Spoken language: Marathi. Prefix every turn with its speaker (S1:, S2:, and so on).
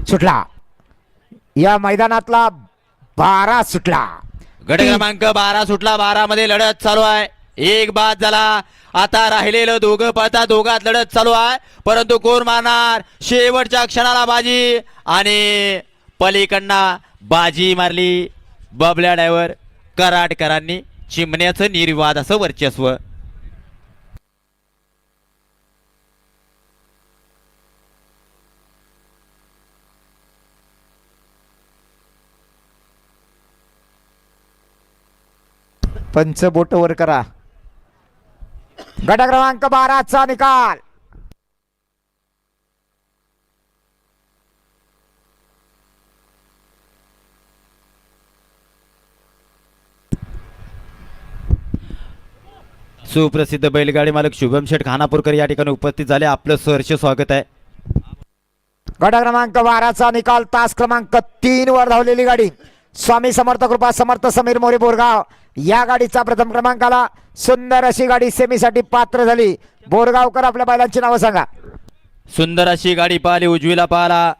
S1: सुटला. या मैदानातला 12 सुटला.
S2: गट क्रमांक 12 सुटला. 12 मध्ये लढत चालू आहे. एक बाद झाला. आता राहिलेलं दोघं पळतात. दोघात लढत चालू आहे. परंतु कोण मारणार शेवटच्या क्षणाला बाजी आणि पलीकडनं बाजी मारली बबल्या ड्रायव्हर कराडकरांनी. चिमण्याचं निर्विवाद असं वर्चस्व.
S1: पंच बोट वर करा. गट क्रमांक 12 चा निकाल.
S2: सुप्रसिद्ध बैलगाडी मालक शुभम शेठ खानापूरकर या ठिकाणी उपस्थित झाले. आपलं सहर्ष स्वागत आहे.
S1: गट क्रमांक 12 चा निकाल. तास क्रमांक 3 वर धावलेली गाडी स्वामी समर्थ कृपा समर्थ समीर मोरे बोरगाव या गाडीचा प्रथम क्रमांकाला. सुंदर अशी गाडी सेमीसाठी पात्र झाली. बोरगावकर आपल्या बैलांची नावं सांगा.
S2: सुंदर अशी गाडी पाहिली. उजवीला पाहिला